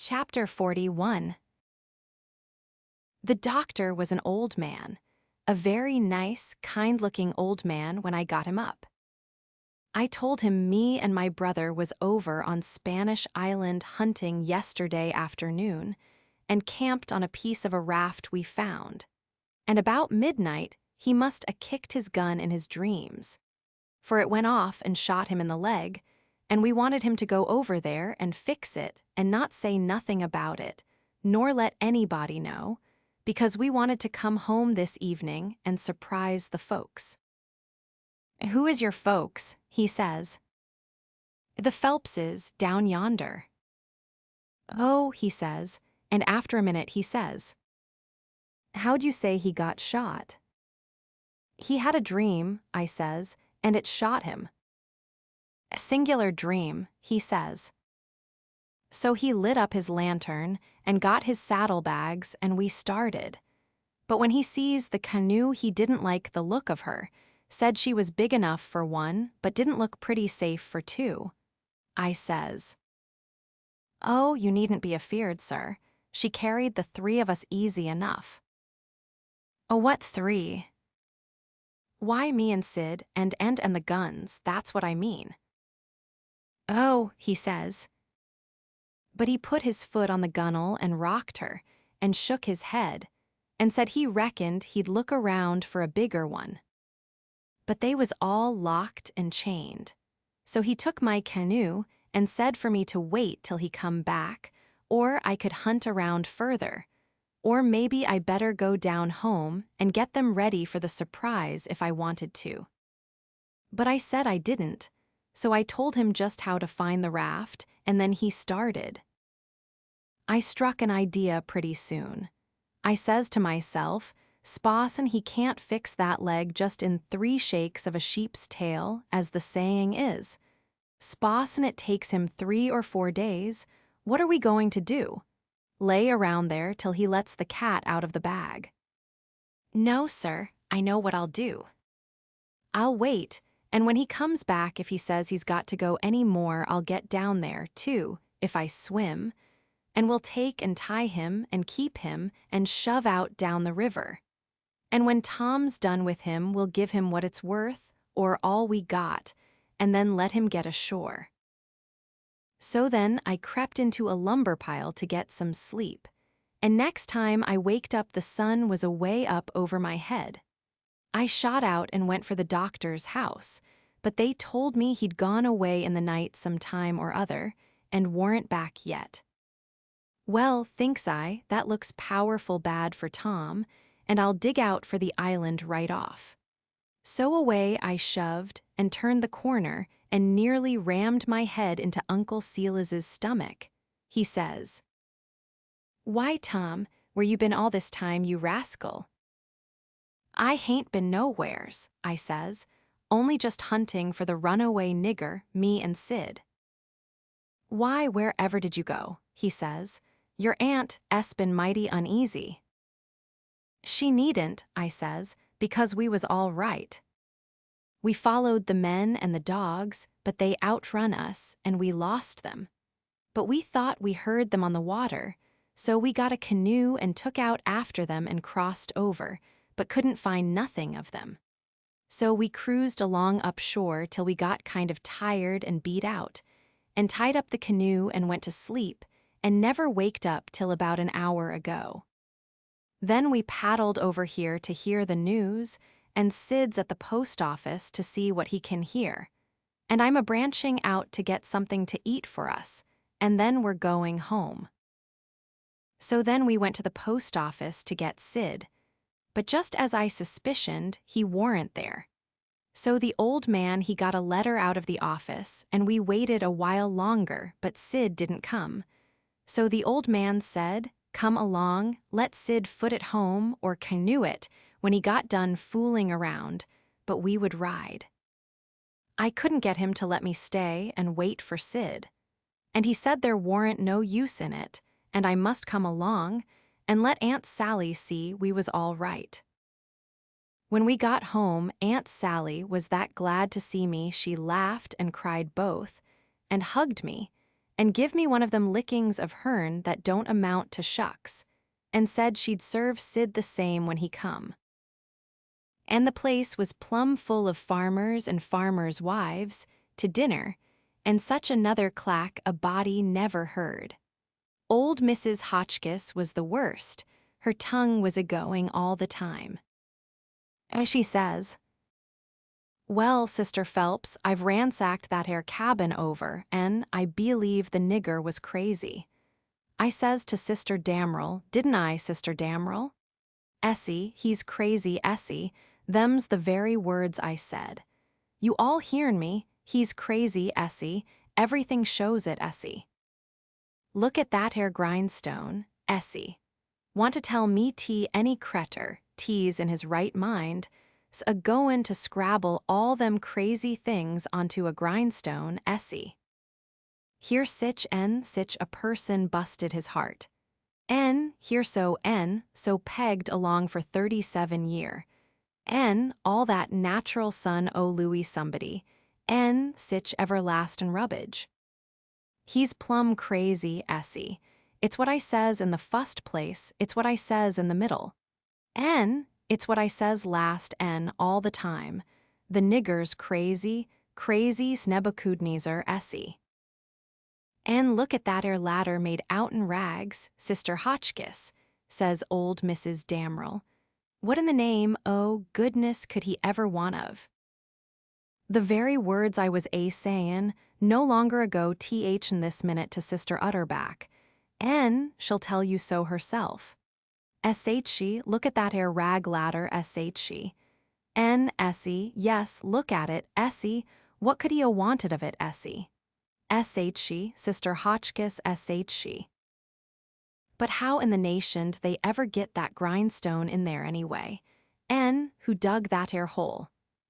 Chapter 41. The doctor was an old man, a very nice, kind-looking old man when I got him up. I told him me and my brother was over on Spanish Island hunting yesterday afternoon and camped on a piece of a raft we found. And about midnight, he must a kicked his gun in his dreams, for it went off and shot him in the leg, and we wanted him to go over there and fix it and not say nothing about it, nor let anybody know, because we wanted to come home this evening and surprise the folks. "Who is your folks?" he says. "The Phelpses down yonder." "Oh," he says, and after a minute he says, "How'd you say he got shot?" "He had a dream," I says, "and it shot him." "A singular dream," he says. So he lit up his lantern and got his saddlebags and we started. But when he sees the canoe, he didn't like the look of her, said she was big enough for one but didn't look pretty safe for two. I says, "Oh, you needn't be afeard, sir. She carried the three of us easy enough." "Oh, what three?" "Why, me and Sid and the guns, that's what I mean." "Oh," he says. But he put his foot on the gunwale and rocked her, and shook his head, and said he reckoned he'd look around for a bigger one. But they was all locked and chained. So he took my canoe and said for me to wait till he come back, or I could hunt around further, or maybe I better go down home and get them ready for the surprise if I wanted to. But I said I didn't, so I told him just how to find the raft, and then he started. I struck an idea pretty soon. I says to myself, "Spawson, he can't fix that leg just in 3 shakes of a sheep's tail, as the saying is. Spawson, it takes him 3 or 4 days. What are we going to do? Lay around there till he lets the cat out of the bag?" "No, sir, I know what I'll do. I'll wait, and when he comes back, if he says he's got to go any more, I'll get down there, too, if I swim, and we'll take and tie him and keep him and shove out down the river. And when Tom's done with him, we'll give him what it's worth, or all we got, and then let him get ashore." So then I crept into a lumber pile to get some sleep, and next time I waked up the sun was away up over my head. I shot out and went for the doctor's house, but they told me he'd gone away in the night some time or other, and warn't back yet. Well, thinks I, that looks powerful bad for Tom, and I'll dig out for the island right off. So away I shoved and turned the corner and nearly rammed my head into Uncle Silas's stomach. He says, "Why, Tom, where you been all this time, you rascal?" "I hain't been nowheres," I says, "only just hunting for the runaway nigger, me and Sid." "Why, wherever did you go?" he says. "Your aunt 's been mighty uneasy." "She needn't," I says, "because we was all right. We followed the men and the dogs, but they outrun us, and we lost them. But we thought we heard them on the water, so we got a canoe and took out after them and crossed over, but couldn't find nothing of them. So we cruised along upshore till we got kind of tired and beat out, and tied up the canoe and went to sleep, and never waked up till about an hour ago. Then we paddled over here to hear the news, and Sid's at the post office to see what he can hear. And I'm a-branching out to get something to eat for us, and then we're going home." So then we went to the post office to get Sid, but just as I suspicioned, he warn't there. So the old man, he got a letter out of the office, and we waited a while longer, but Sid didn't come. So the old man said, "Come along, let Sid foot it home or canoe it when he got done fooling around, but we would ride." I couldn't get him to let me stay and wait for Sid, and he said there warn't no use in it, and I must come along and let Aunt Sally see we was all right. When we got home, Aunt Sally was that glad to see me she laughed and cried both, and hugged me, and give me one of them lickings of hern that don't amount to shucks, and said she'd serve Sid the same when he come. And the place was plumb full of farmers and farmers' wives, to dinner, and such another clack a body never heard. Old Mrs. Hotchkiss was the worst, her tongue was a-going all the time. As she says, "Well, Sister Phelps, I've ransacked that 'ere cabin over, and I believe the nigger was crazy. I says to Sister Damrell, didn't I, Sister Damrell? Essie, he's crazy, Essie, them's the very words I said. You all hearn me, he's crazy, Essie, everything shows it, Essie. Look at that 'ere grindstone, Essie. Want to tell me any cretur, T's in his right mind, 's a-goin' to scrabble all them crazy things onto a grindstone, Essie. Here sich a person busted his heart. Here so pegged along for 37 year. All that natural son o' Louis somebody. Sich everlastin' rubbage. He's plumb crazy, Essie. It's what I says in the fust place, it's what I says in the middle. It's what I says last all the time. The nigger's crazy, crazy Snebukudnezer, Essie. Look at that 'ere ladder made out'n rags, Sister Hotchkiss, says old Mrs. Damrell. What in the name, oh, goodness, could he ever want of? The very words I was sayin' no longer ago in this minute to Sister Utterback, she'll tell you so herself. She, look at that 'ere rag ladder, she. Essie, yes, look at it, Essie, what could he a wanted of it, Essie? She, Sister Hotchkiss, she. But how in the nation did they ever get that grindstone in there anyway? Who dug that 'ere hole?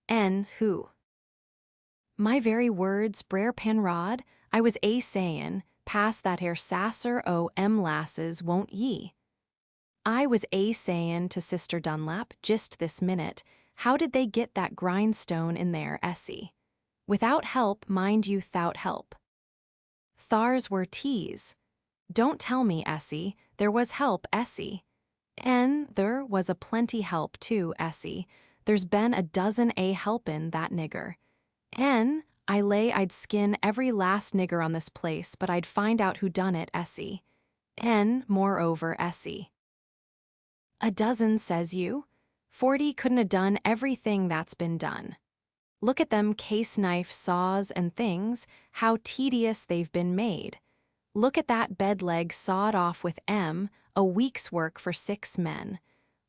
Who? My very words, Brer Penrod, I was sayin', pass that 'ere sasser o' lasses, won't ye? I was sayin' to Sister Dunlap, just this minute, how did they get that grindstone in there, Essie? Without help, mind you, 'thout help. Thars were T's. Don't tell me, Essie, there was help, Essie. There was a plenty help, too, Essie. There's been a dozen helpin' that nigger. I lay I'd skin every last nigger on this place, but I'd find out who done it, Essie. Moreover, Essie. A dozen, says you? 40 couldn't 'a' done everything that's been done. Look at them case knife saws and things, how tedious they've been made. Look at that bed leg sawed off with a week's work for 6 men.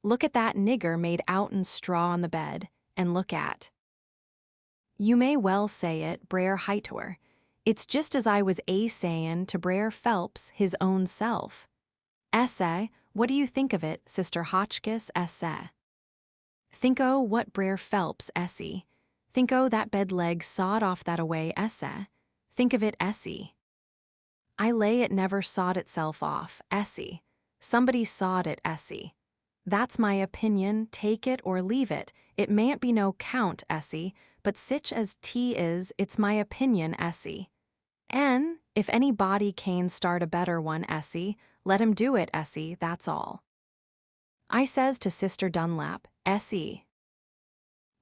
Look at that nigger made out'n straw on the bed, and look at. You may well say it, Brer Hightower. It's just as I was sayin' to Brer Phelps his own self. What do you think of it, Sister Hotchkiss, Think o' what Brer Phelps, Essie. Think o' that bed leg sawed off that away, Think of it, Essie. I lay it never sawed itself off, Essie. Somebody sawed it, Essie. That's my opinion, take it or leave it. It mayn't be no count, Essie, but sich as is, it's my opinion, Essie. If any body can start a better one, Essie, let him do it, Essie, that's all. I says to Sister Dunlap, Essie.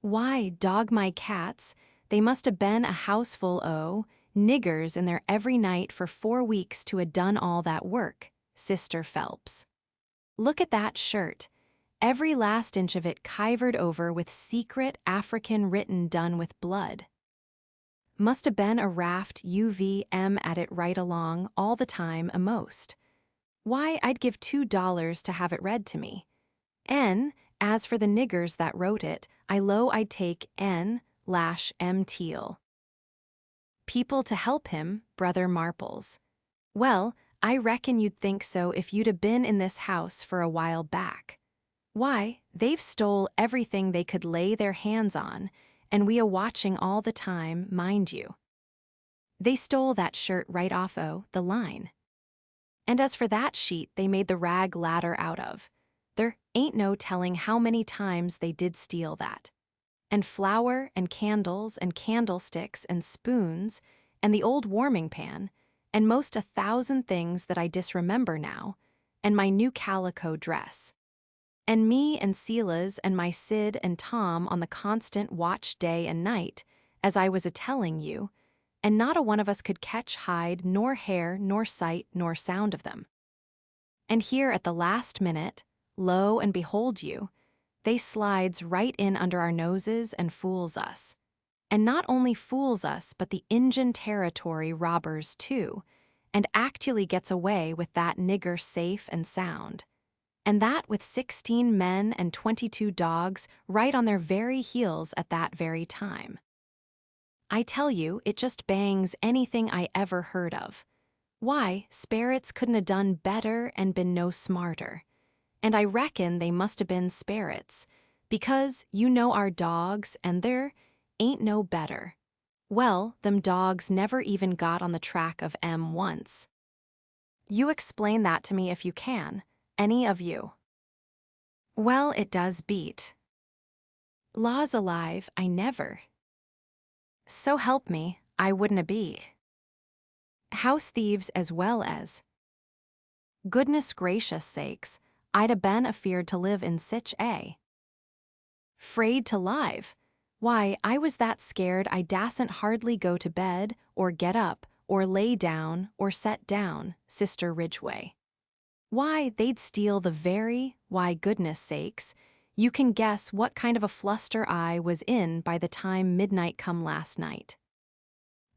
Why, dog my cats, they must have been a houseful o' niggers in there every night for 4 weeks to 'a done all that work, Sister Phelps. Look at that shirt, every last inch of it kivered over with secret African written done with blood. Must have been a raft UVM at it right along all the time a'most. Why, I'd give $2 to have it read to me. As for the niggers that wrote it, I low I'd take M. Teal. People to help him, Brother Marples. Well, I reckon you'd think so if you'd 'a been in this house for a while back. Why, they've stole everything they could lay their hands on, and we a watching all the time, mind you. They stole that shirt right off the line. And as for that sheet they made the rag ladder out of, there ain't no telling how many times they did steal that. And flour and candles and candlesticks and spoons and the old warming pan, and most 1,000 things that I disremember now, and my new calico dress. And me and Silas and my Sid and Tom on the constant watch day and night, as I was a-telling you, and not a one of us could catch hide nor hair nor sight nor sound of them. And here at the last minute, lo and behold you, they slides right in under our noses and fools us. And not only fools us, but the Injun Territory robbers too, and actually gets away with that nigger safe and sound. And that with 16 men and 22 dogs right on their very heels at that very time. I tell you, it just bangs anything I ever heard of. Why, sperrits couldn't have done better and been no smarter. And I reckon they must have been sperrits, because you know our dogs, and there ain't no better. Well, them dogs never even got on the track of M once. You explain that to me if you can, any of you. Well, it does beat. Laws alive, I never. So help me, I wouldn't a be. House thieves as well as. Goodness gracious sakes, I'd a been afeared to live in sich a. Fraid to live. Why, I was that scared I dasn't hardly go to bed, or get up, or lay down, or set down, Sister Ridgway. Why, they'd steal the why, goodness sakes, you can guess what kind of a fluster I was in by the time midnight come last night.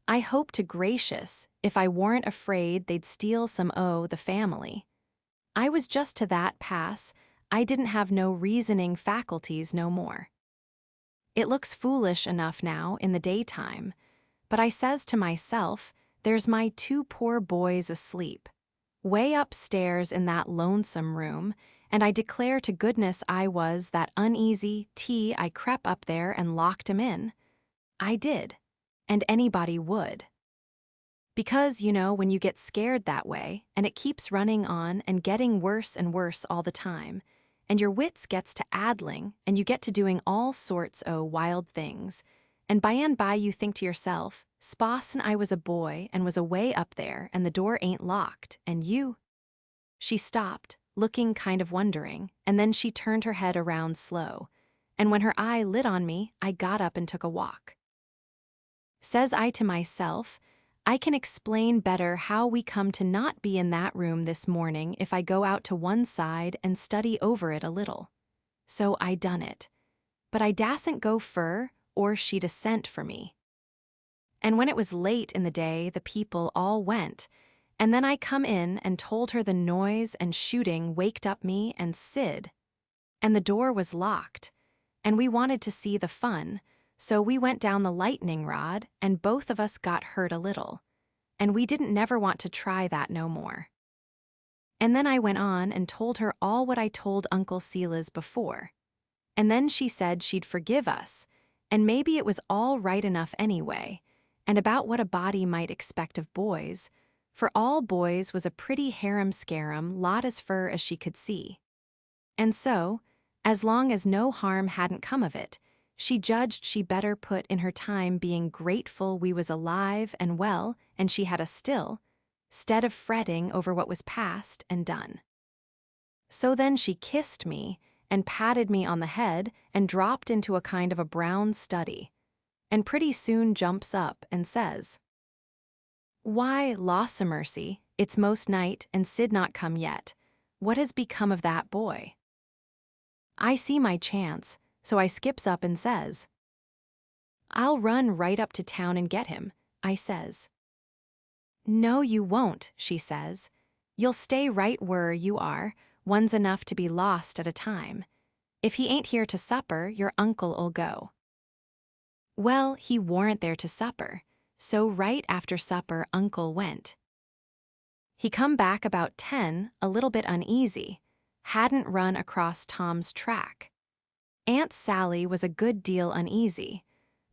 I hope to gracious, if I warn't afraid they'd steal some o' the family. I was just to that pass, I didn't have no reasoning faculties no more. It looks foolish enough now in the daytime, but I says to myself, there's my 2 poor boys asleep, way upstairs in that lonesome room, and I declare to goodness I was that uneasy I crept up there and locked 'em in. I did, and anybody would. Because, you know, when you get scared that way, and it keeps running on and getting worse and worse all the time, and your wits gets to addling, and you get to doing all sorts o' wild things, and by you think to yourself, "Sposs, I was a boy and was away up there, and the door ain't locked, and you—" She stopped, looking kind of wondering, and then she turned her head around slow, and when her eye lit on me, I got up and took a walk. Says I to myself, I can explain better how we come to not be in that room this morning if I go out to one side and study over it a little. So I done it. But I dasn't go fur, or she'd a sent for me. And when it was late in the day, the people all went, and then I come in and told her the noise and shooting waked up me and Sid. And the door was locked, and we wanted to see the fun, so we went down the lightning rod, and both of us got hurt a little, and we didn't never want to try that no more. And then I went on and told her all what I told Uncle Silas before, and then she said she'd forgive us, and maybe it was all right enough anyway, and about what a body might expect of boys, for all boys was a pretty harum-scarum lot as fur as she could see. And so, as long as no harm hadn't come of it, she judged she better put in her time being grateful we was alive and well and she had us still, 'stead of fretting over what was past and done. So then she kissed me and patted me on the head and dropped into a kind of a brown study, and pretty soon jumps up and says, "Why, laws-a-mercy, it's most night and Sid not come yet. What has become of that boy?" I see my chance, so I skips up and says, "I'll run right up to town and get him," I says. "No, you won't," she says. "You'll stay right where you are, one's enough to be lost at a time. If he ain't here to supper, your uncle'll go." Well, he warn't there to supper, so right after supper Uncle went. He come back about 10, a little bit uneasy, hadn't run across Tom's track. Aunt Sally was a good deal uneasy,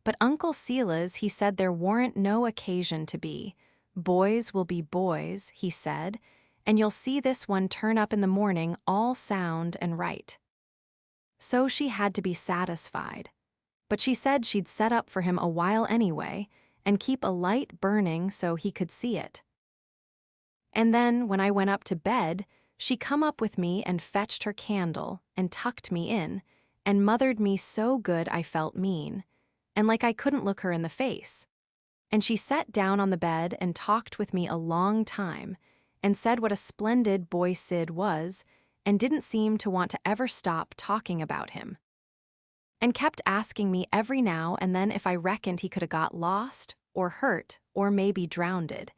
but Uncle Silas he said there warn't no occasion to be. Boys will be boys, he said, and you'll see this one turn up in the morning all sound and right. So she had to be satisfied, but she said she'd set up for him a while anyway and keep a light burning so he could see it. And then, when I went up to bed, she come up with me and fetched her candle and tucked me in and mothered me so good I felt mean, and like I couldn't look her in the face. And she sat down on the bed and talked with me a long time and said what a splendid boy Sid was and didn't seem to want to ever stop talking about him. And kept asking me every now and then if I reckoned he could have got lost or hurt or maybe drowned,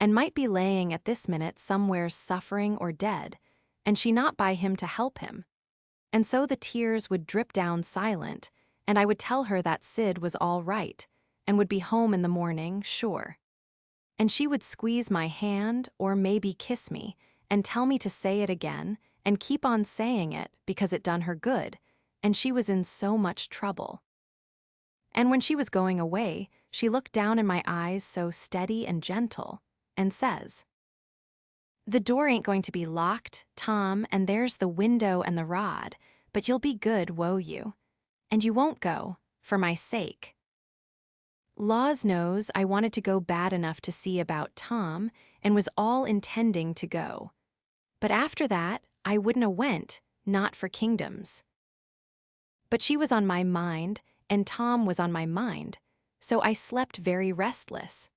and might be laying at this minute somewhere suffering or dead, and she not by him to help him. And so the tears would drip down silent, and I would tell her that Sid was all right and would be home in the morning, sure. And she would squeeze my hand or maybe kiss me and tell me to say it again and keep on saying it because it done her good, and she was in so much trouble. And when she was going away, she looked down in my eyes so steady and gentle and says, "The door ain't going to be locked, Tom, and there's the window and the rod, but you'll be good, woe you? And you won't go, for my sake." Laws knows I wanted to go bad enough to see about Tom and was all intending to go. But after that, I wouldn't 'a' went, not for kingdoms. But she was on my mind, and Tom was on my mind, so I slept very restless.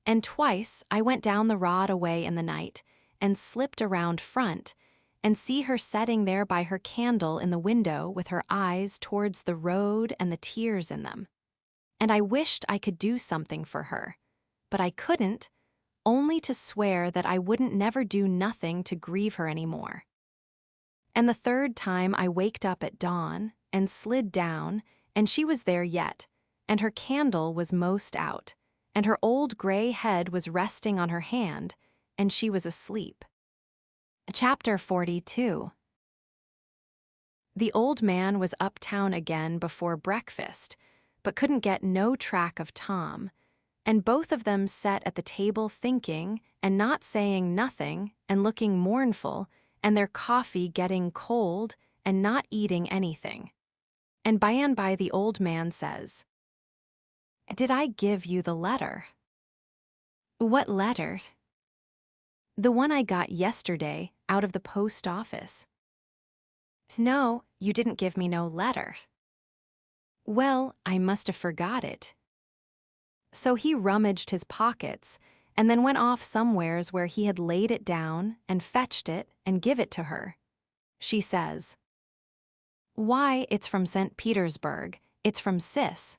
And twice I went down the rod away in the night and slipped around front and see her setting there by her candle in the window with her eyes towards the road and the tears in them. And I wished I could do something for her, but I couldn't, only to swear that I wouldn't never do nothing to grieve her any more. And the third time I waked up at dawn and slid down, and she was there yet, and her candle was most out, and her old gray head was resting on her hand, and she was asleep. Chapter 42. The old man was uptown again before breakfast, but couldn't get no track of Tom, and both of them sat at the table thinking and not saying nothing and looking mournful, and their coffee getting cold and not eating anything. And by the old man says, "Did I give you the letter?" "What letter?" "The one I got yesterday out of the post office." "No, you didn't give me no letter." "Well, I must have forgot it." So he rummaged his pockets and then went off somewheres where he had laid it down and fetched it and give it to her. She says, "Why, it's from St. Petersburg. It's from Sis."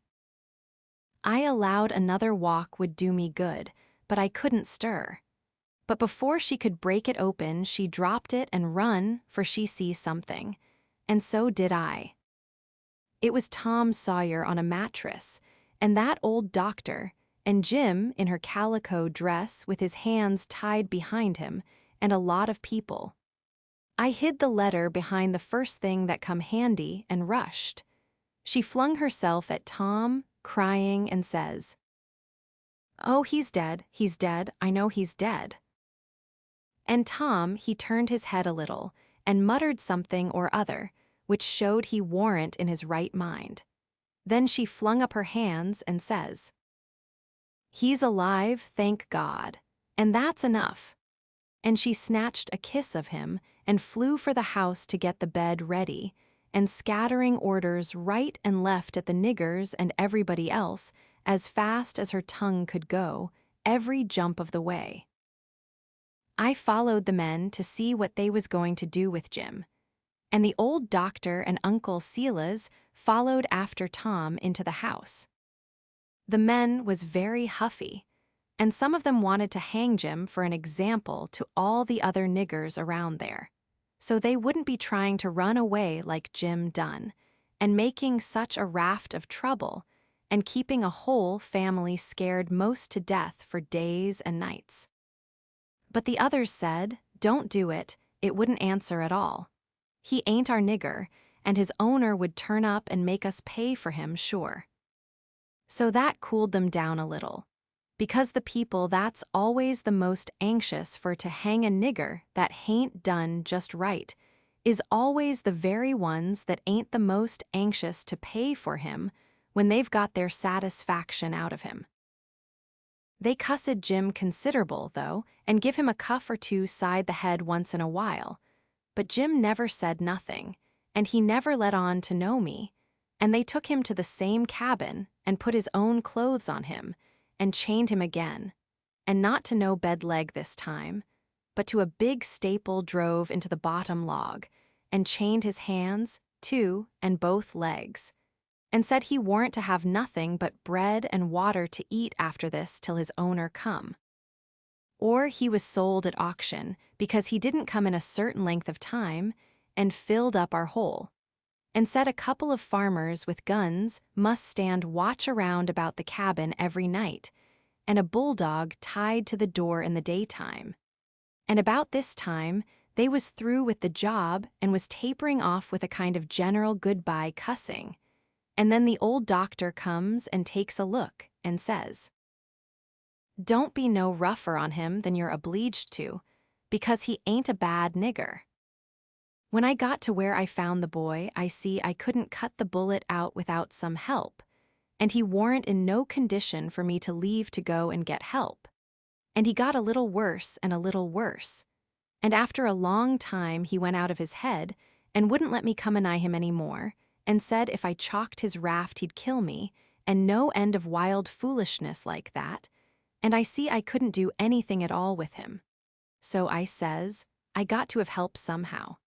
I allowed another walk would do me good, but I couldn't stir. But before she could break it open, she dropped it and run, for she sees something. And so did I. It was Tom Sawyer on a mattress, and that old doctor, and Jim in her calico dress with his hands tied behind him, and a lot of people. I hid the letter behind the first thing that come handy and rushed. She flung herself at Tom, crying, and says, "Oh, he's dead, I know he's dead." And Tom, he turned his head a little and muttered something or other, which showed he warn't in his right mind. Then she flung up her hands and says, "He's alive, thank God, and that's enough." And she snatched a kiss of him and flew for the house to get the bed ready, and scattering orders right and left at the niggers and everybody else as fast as her tongue could go, every jump of the way. I followed the men to see what they was going to do with Jim, and the old doctor and Uncle Silas followed after Tom into the house. The men was very huffy, and some of them wanted to hang Jim for an example to all the other niggers around there, so they wouldn't be trying to run away like Jim done, and making such a raft of trouble, and keeping a whole family scared most to death for days and nights. But the others said, "Don't do it, it wouldn't answer at all. He ain't our nigger, and his owner would turn up and make us pay for him, sure." So that cooled them down a little, because the people that's always the most anxious for to hang a nigger that hain't done just right is always the very ones that ain't the most anxious to pay for him when they've got their satisfaction out of him. They cussed Jim considerable, though, and give him a cuff or two side the head once in a while. But Jim never said nothing, and he never let on to know me, and they took him to the same cabin and put his own clothes on him and chained him again, and not to no bed leg this time, but to a big staple drove into the bottom log, and chained his hands, too, and both legs, and said he warn't to have nothing but bread and water to eat after this till his owner come. Or he was sold at auction because he didn't come in a certain length of time and filled up our hole, and said a couple of farmers with guns must stand watch around about the cabin every night, and a bulldog tied to the door in the daytime. And about this time, they was through with the job and was tapering off with a kind of general goodbye cussing. And then the old doctor comes and takes a look and says, "Don't be no rougher on him than you're obleeged to, because he ain't a bad nigger." When I got to where I found the boy, I see I couldn't cut the bullet out without some help, and he warn't in no condition for me to leave to go and get help. And he got a little worse and a little worse, and after a long time he went out of his head and wouldn't let me come anigh him any more, and said if I chalked his raft he'd kill me, and no end of wild foolishness like that, and I see I couldn't do anything at all with him. So I says, I got to have help somehow.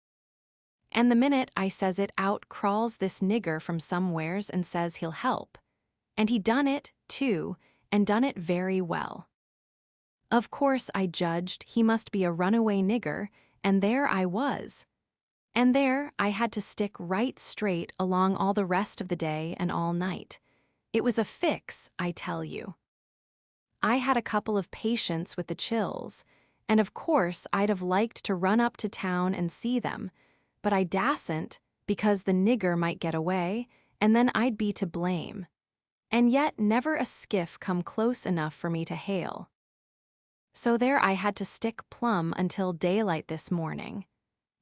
And the minute I says it, out crawls this nigger from somewheres and says he'll help. And he done it, too, and done it very well. Of course I judged he must be a runaway nigger, and there I was. And there I had to stick right straight along all the rest of the day and all night. It was a fix, I tell you. I had a couple of patients with the chills, and of course I'd have liked to run up to town and see them, but I dasn't because the nigger might get away, and then I'd be to blame. And yet never a skiff come close enough for me to hail. So there I had to stick plumb until daylight this morning.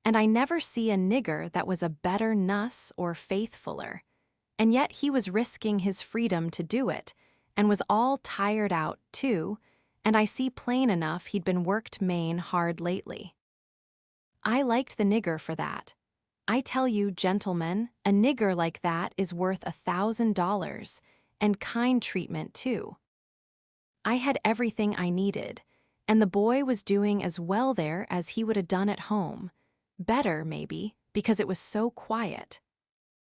And I never see a nigger that was a better nuss or faithfuller, and yet he was risking his freedom to do it, and was all tired out, too, and I see plain enough he'd been worked main hard lately. I liked the nigger for that. I tell you, gentlemen, a nigger like that is worth $1,000, and kind treatment, too. I had everything I needed, and the boy was doing as well there as he would have done at home. Better, maybe, because it was so quiet.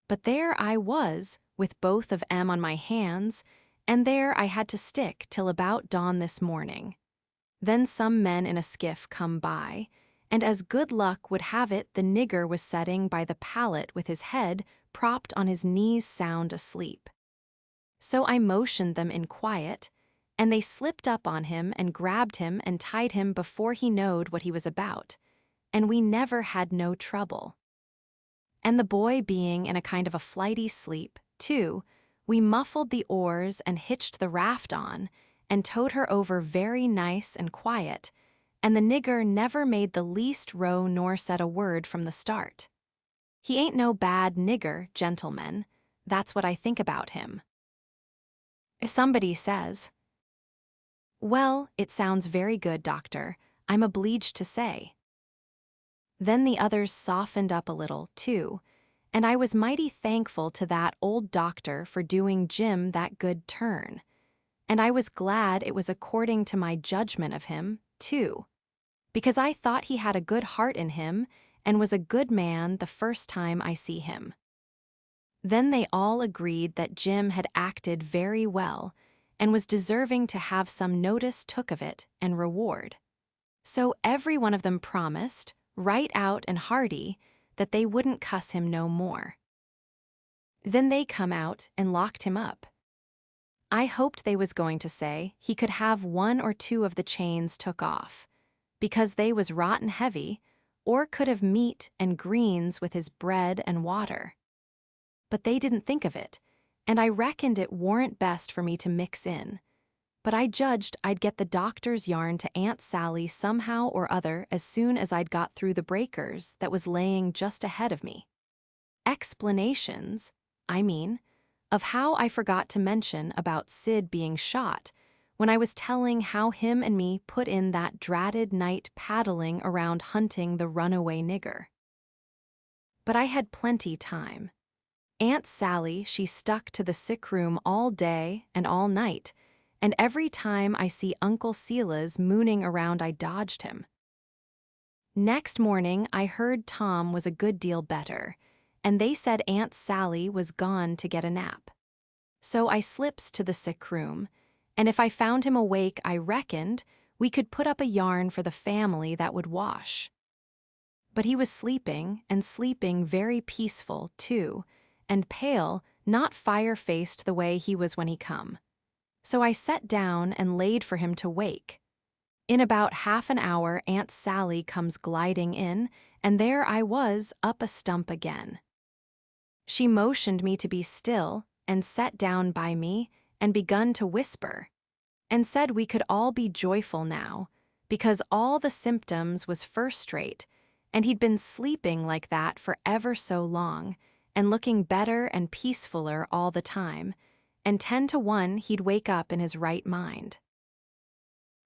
But there I was, with both of 'em on my hands, and there I had to stick till about dawn this morning. Then some men in a skiff come by, and as good luck would have it, the nigger was setting by the pallet with his head propped on his knees sound asleep. So I motioned them in quiet, and they slipped up on him and grabbed him and tied him before he knowed what he was about, and we never had no trouble. And the boy being in a kind of a flighty sleep, too, we muffled the oars and hitched the raft on, and towed her over very nice and quiet, and the nigger never made the least row nor said a word from the start. He ain't no bad nigger, gentlemen. That's what I think about him. Somebody says, "Well, it sounds very good, doctor. I'm obleeged to say." Then the others softened up a little, too, and I was mighty thankful to that old doctor for doing Jim that good turn. And I was glad it was according to my judgment of him, too, because I thought he had a good heart in him and was a good man the first time I see him. Then they all agreed that Jim had acted very well and was deserving to have some notice took of it and reward. So every one of them promised, right out and hearty, that they wouldn't cuss him no more. Then they come out and locked him up. I hoped they was going to say he could have one or two of the chains took off, because they was rotten heavy, or could have meat and greens with his bread and water. But they didn't think of it, and I reckoned it warn't best for me to mix in. But I judged I'd get the doctor's yarn to Aunt Sally somehow or other as soon as I'd got through the breakers that was laying just ahead of me. Explanations, I mean, of how I forgot to mention about Sid being shot, when I was telling how him and me put in that dratted night paddling around hunting the runaway nigger. But I had plenty time. Aunt Sally, she stuck to the sick room all day and all night, and every time I see Uncle Silas mooning around I dodged him. Next morning I heard Tom was a good deal better, and they said Aunt Sally was gone to get a nap. So I slips to the sick room, and if I found him awake I reckoned we could put up a yarn for the family that would wash. But he was sleeping, and sleeping very peaceful, too, and pale, not fire-faced the way he was when he come. So I set down and laid for him to wake. In about half an hour Aunt Sally comes gliding in, and there I was up a stump again. She motioned me to be still, and sat down by me, and begun to whisper, and said we could all be joyful now, because all the symptoms was first-rate, and he'd been sleeping like that for ever so long, and looking better and peacefuller all the time, and 10 to 1 he'd wake up in his right mind.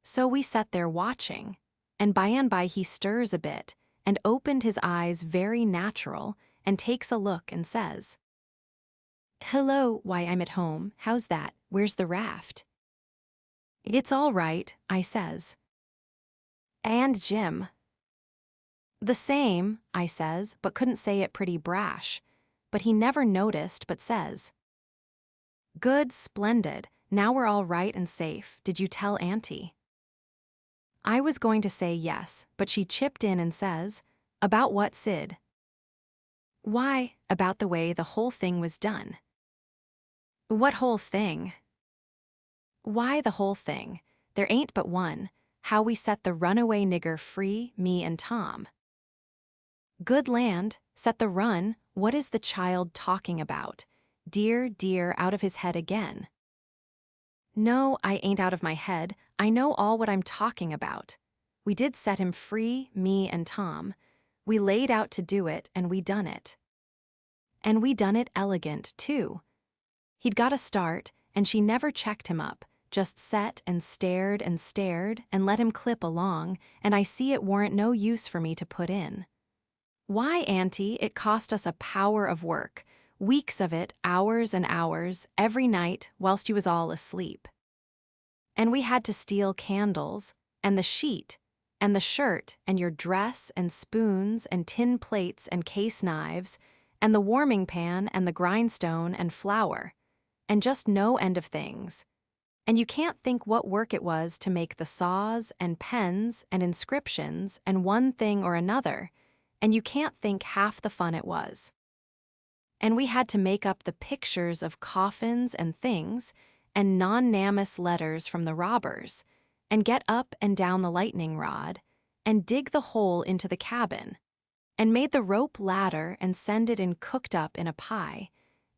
So we sat there watching, and by he stirs a bit, and opened his eyes very natural, and takes a look and says, "Hello, why I'm at home, how's that, where's the raft?" "It's all right," I says. "And Jim?" "The same," I says, but couldn't say it pretty brash. But he never noticed, but says, "Good, splendid, now we're all right and safe, did you tell Auntie?" I was going to say yes, but she chipped in and says, "About what, Sid?" "Why, about the way the whole thing was done." "What whole thing?" "Why, the whole thing. There ain't but one. How we set the runaway nigger free, me and Tom." "Good land, set the run, what is the child talking about? Dear, dear, out of his head again." "No, I ain't out of my head, I know all what I'm talking about. We did set him free, me and Tom. We laid out to do it, and we done it. And we done it elegant, too. He'd got a start, and she never checked him up, just set and stared and let him clip along, and I see it warn't no use for me to put in. Why, Auntie, it cost us a power of work, weeks of it, hours and hours, every night, whilst you was all asleep. And we had to steal candles, and the sheet, and the shirt, and your dress, and spoons, and tin plates, and case knives, and the warming pan, and the grindstone, and flour, and just no end of things. And you can't think what work it was to make the saws, and pens, and inscriptions, and one thing or another, and you can't think half the fun it was. And we had to make up the pictures of coffins and things, and non-namus letters from the robbers, and get up and down the lightning rod, and dig the hole into the cabin, and made the rope ladder and send it in cooked up in a pie,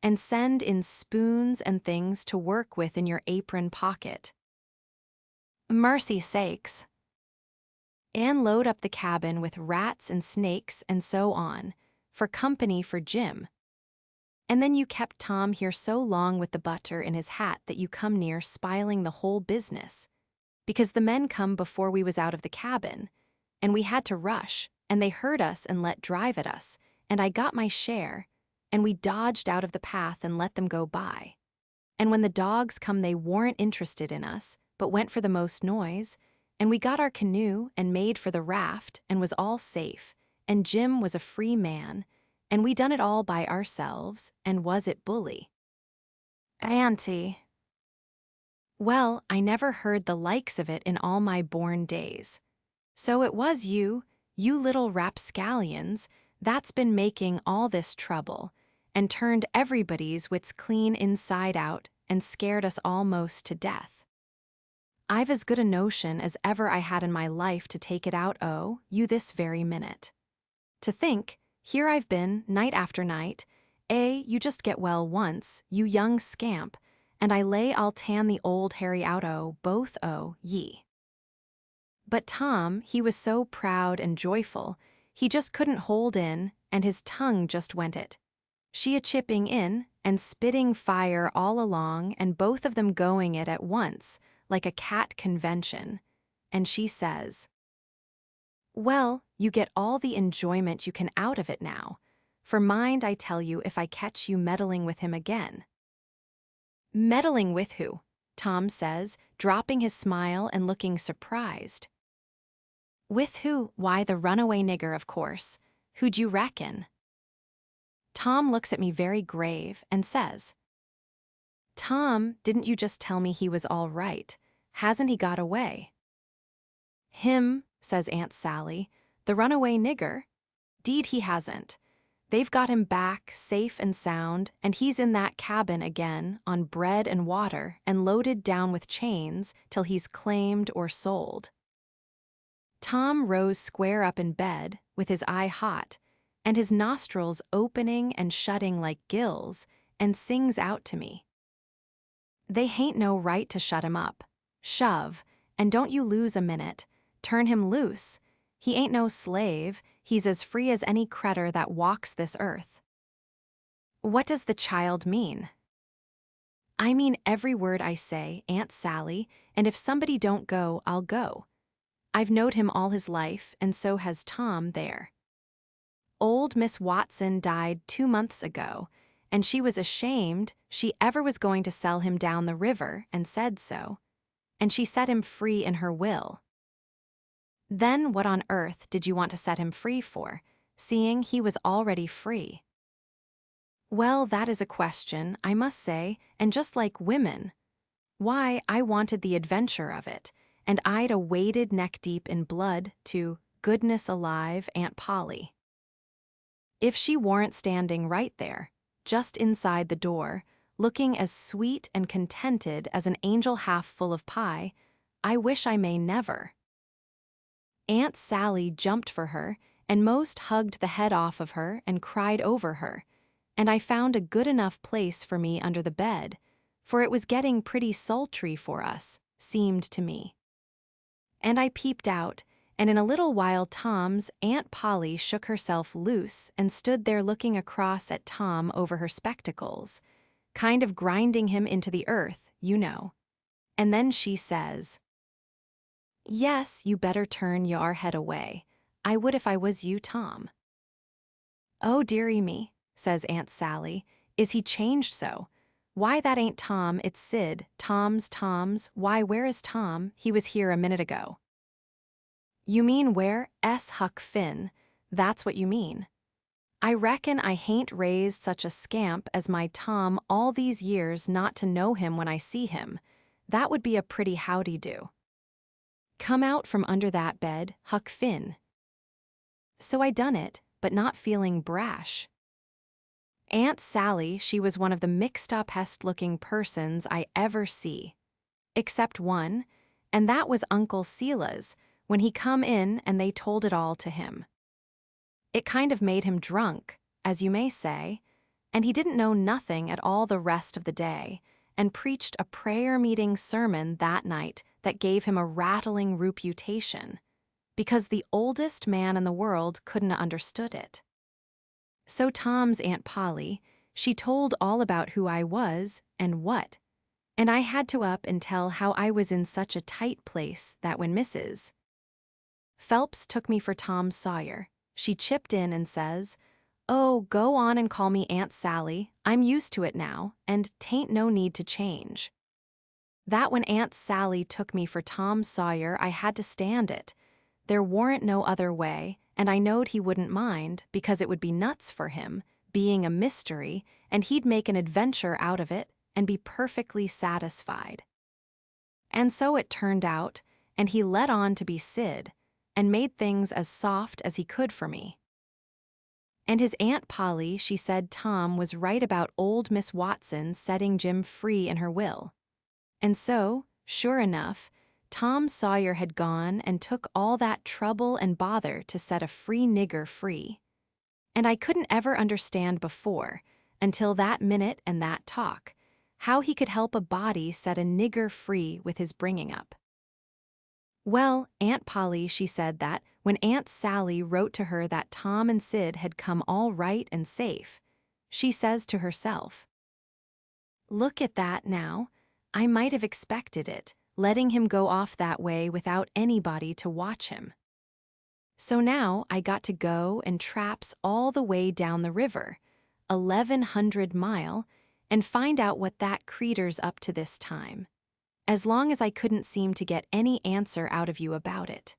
and send in spoons and things to work with in your apron pocket. Mercy sakes. And load up the cabin with rats and snakes and so on, for company for Jim. And then you kept Tom here so long with the butter in his hat that you come near spiling the whole business, because the men come before we was out of the cabin, and we had to rush, and they heard us and let drive at us, and I got my share, and we dodged out of the path and let them go by. And when the dogs come they warn't interested in us, but went for the most noise, and we got our canoe and made for the raft and was all safe, and Jim was a free man, and we done it all by ourselves, and was it bully? Auntie. Well, I never heard the likes of it in all my born days. So it was you little rapscallions, that's been making all this trouble, and turned everybody's wits clean inside out, and scared us almost to death. I've as good a notion as ever I had in my life to take it out you this very minute. To think, here I've been, night after night, you just get well once, you young scamp, and I lay I'll tan the old Harry out both ye. But Tom, he was so proud and joyful, he just couldn't hold in, and his tongue just went it. She a-chipping in, and spitting fire all along, and both of them going it at once, like a cat convention, and she says, "Well, you get all the enjoyment you can out of it now. For mind, I tell you, if I catch you meddling with him again." "Meddling with who?" Tom says, dropping his smile and looking surprised. "With who? Why, the runaway nigger, of course. Who'd you reckon?" Tom looks at me very grave and says, "Tom, didn't you just tell me he was all right? Hasn't he got away?" "Him," says Aunt Sally, "the runaway nigger? 'Deed he hasn't. They've got him back, safe and sound, and he's in that cabin again, on bread and water, and loaded down with chains, till he's claimed or sold." Tom rose square up in bed, with his eye hot, and his nostrils opening and shutting like gills, and sings out to me, "They hain't no right to shut him up. Shove, and don't you lose a minute. Turn him loose. He ain't no slave. He's as free as any cretur that walks this earth." "What does the child mean?" "I mean every word I say, Aunt Sally, and if somebody don't go, I'll go. I've knowed him all his life, and so has Tom there. Old Miss Watson died 2 months ago, and she was ashamed she ever was going to sell him down the river, and said so, and she set him free in her will." "Then what on earth did you want to set him free for, seeing he was already free?" "Well, that is a question, I must say, and just like women. Why, I wanted the adventure of it, and I'd a waded neck-deep in blood to, goodness alive, Aunt Polly. If she warn't standing right there, just inside the door, looking as sweet and contented as an angel half full of pie, I wish I may never." Aunt Sally jumped for her and most hugged the head off of her and cried over her, and I found a good enough place for me under the bed, for it was getting pretty sultry for us, seemed to me. And I peeped out, and in a little while Tom's Aunt Polly shook herself loose and stood there looking across at Tom over her spectacles, kind of grinding him into the earth, you know. And then she says, "Yes, you better turn your head away. I would if I was you, Tom." "Oh, dearie me," says Aunt Sally, "is he changed so? Why, that ain't Tom, it's Sid. Tom's. Why, where is Tom? He was here a minute ago." "You mean where? Huck Finn. That's what you mean. I reckon I hain't raised such a scamp as my Tom all these years not to know him when I see him. That would be a pretty howdy-do. Come out from under that bed, Huck Finn." So I done it, but not feeling brash. Aunt Sally, she was one of the mixed-up-hest-looking persons I ever see. Except one, and that was Uncle Sila's, when he come in and they told it all to him. It kind of made him drunk, as you may say, and he didn't know nothing at all the rest of the day, and preached a prayer-meeting sermon that night that gave him a rattling reputation, because the oldest man in the world couldn't have understood it. So Tom's Aunt Polly, she told all about who I was and what, and I had to up and tell how I was in such a tight place that when Mrs. Phelps took me for Tom Sawyer, she chipped in and says, "Oh, go on and call me Aunt Sally. I'm used to it now, and 'tain't no need to change." That when Aunt Sally took me for Tom Sawyer, I had to stand it. There warn't no other way, and I knowed he wouldn't mind, because it would be nuts for him, being a mystery, and he'd make an adventure out of it and be perfectly satisfied. And so it turned out, and he let on to be Sid, and made things as soft as he could for me. And his Aunt Polly, she said Tom was right about old Miss Watson setting Jim free in her will. And so, sure enough, Tom Sawyer had gone and took all that trouble and bother to set a free nigger free. And I couldn't ever understand before, until that minute and that talk, how he could help a body set a nigger free with his bringing up. Well, Aunt Polly, she said that when Aunt Sally wrote to her that Tom and Sid had come all right and safe, she says to herself, "Look at that now. I might have expected it, letting him go off that way without anybody to watch him. So now I got to go and traps all the way down the river, 1,100 mile, and find out what that creeter's up to this time, as long as I couldn't seem to get any answer out of you about it.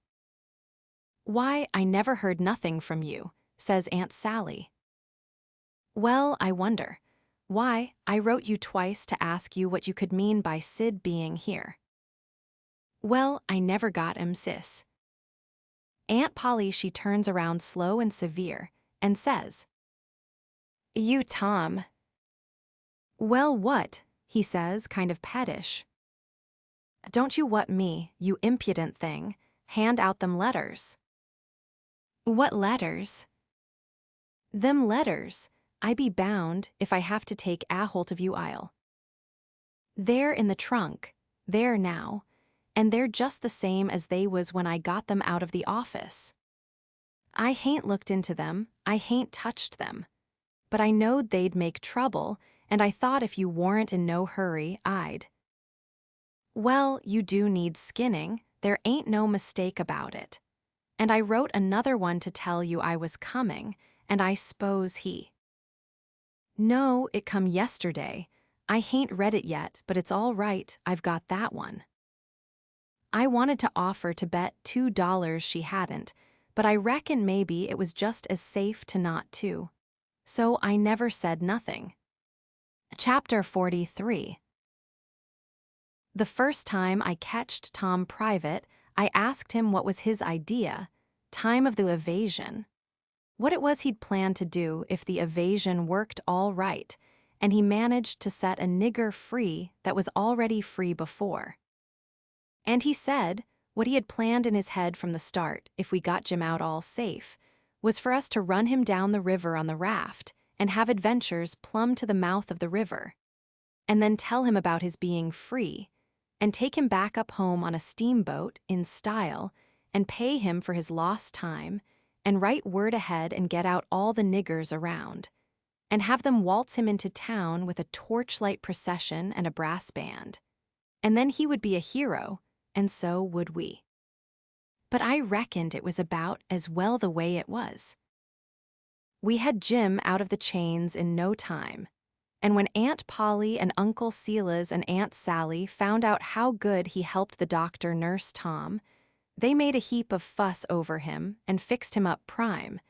Why, I never heard nothing from you, says Aunt Sally. Well, I wonder. Why, I wrote you twice to ask you what you could mean by Sid being here. Well, I never got him, sis. Aunt Polly, she turns around slow and severe, and says, You, Tom. Well, what? He says, kind of pettish. Don't you what me, you impudent thing, hand out them letters. What letters? Them letters. I be bound, if I have to take a holt of you I'll. They're in the trunk, there now, and they're just the same as they was when I got them out of the office. I hain't looked into them, I hain't touched them. But I knowed they'd make trouble, and I thought if you warn't in no hurry, I'd. Well, you do need skinning, there ain't no mistake about it. And I wrote another one to tell you I was coming, and I s'pose he. No, it come yesterday. I hain't read it yet, but it's all right, I've got that one. I wanted to offer to bet $2 she hadn't, but I reckon maybe it was just as safe to not to. So I never said nothing. Chapter 43. The first time I catched Tom private, I asked him what was his idea, time of the evasion. What it was he'd planned to do if the evasion worked all right, and he managed to set a nigger free that was already free before. And he said, what he had planned in his head from the start, if we got Jim out all safe, was for us to run him down the river on the raft and have adventures plumb to the mouth of the river, and then tell him about his being free, and take him back up home on a steamboat in style, and pay him for his lost time, and write word ahead and get out all the niggers around, and have them waltz him into town with a torchlight procession and a brass band. And then he would be a hero, and so would we. But I reckoned it was about as well the way it was. We had Jim out of the chains in no time, and when Aunt Polly and Uncle Silas and Aunt Sally found out how good he helped the doctor nurse Tom, they made a heap of fuss over him and fixed him up prime,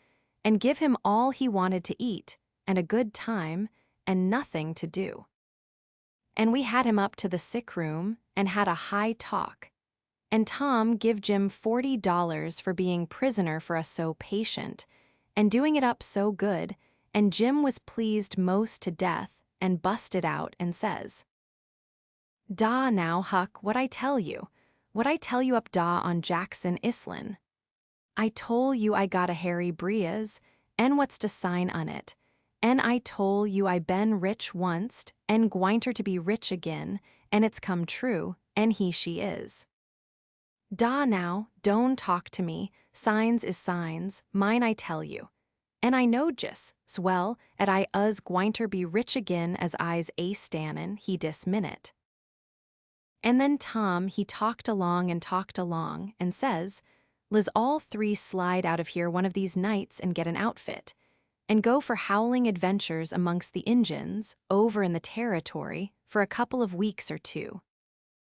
and give him all he wanted to eat, and a good time, and nothing to do. And we had him up to the sick room and had a high talk, and Tom give Jim $40 for being prisoner for us so patient, and doing it up so good, and Jim was pleased most to death, and busted out and says, Da now, Huck, what I tell you up da on Jackson Islin. I tole you I got a Harry Brias, and what's to sign on it, and I tole you I been rich onct, and gwinter to be rich again, and it's come true, and he she is. Da now, don't talk to me, signs is signs, mine I tell you. And I knowed just, swell, at I gwinter be rich again as I's a stannin' he dis minute. And then Tom, he talked along, and says, Liz all three slide out of here one of these nights and get an outfit, and go for howling adventures amongst the Injuns, over in the territory, for a couple of weeks or two.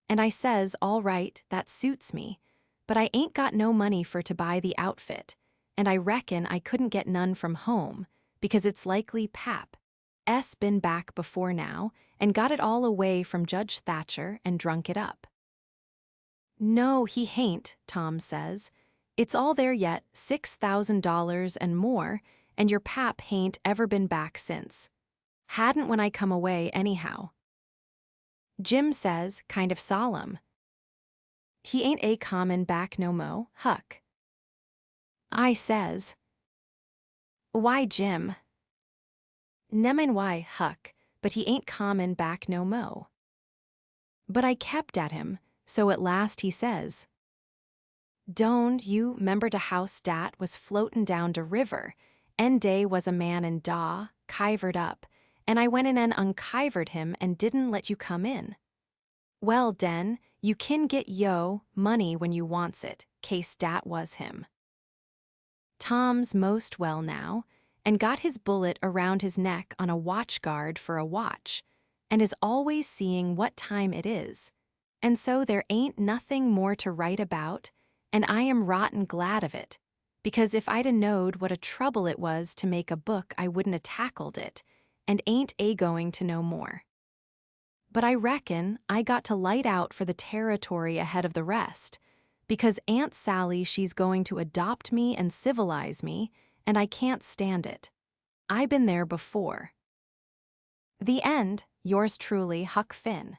And I says, all right, that suits me, but I ain't got no money for to buy the outfit, and I reckon I couldn't get none from home, because it's likely Pap S been back before now, and got it all away from Judge Thatcher and drunk it up. No, he hain't, Tom says. It's all there yet, $6,000 and more, and your Pap hain't ever been back since. Hadn't when I come away anyhow. Jim says, kind of solemn, he ain't a common back no mo, Huck. I says, why, Jim? Nemin why, Huck, but he ain't common back no mo. But I kept at him, so at last he says, Don't you 'member de house dat was floatin' down de river, and day was a man in da, kivered up, and I went in and unkivered him and didn't let you come in. Well, den, You kin get money when you wants it, case dat was him. Tom's most well now, and got his bullet around his neck on a watch guard for a watch, and is always seeing what time it is. And so there ain't nothing more to write about, and I am rotten glad of it, because if I'd a knowed what a trouble it was to make a book I wouldn't a tackled it, and ain't going to know more. But I reckon I got to light out for the territory ahead of the rest, because Aunt Sally she's going to adopt me and civilize me, and I can't stand it. I been there before. The end. Yours truly, Huck Finn.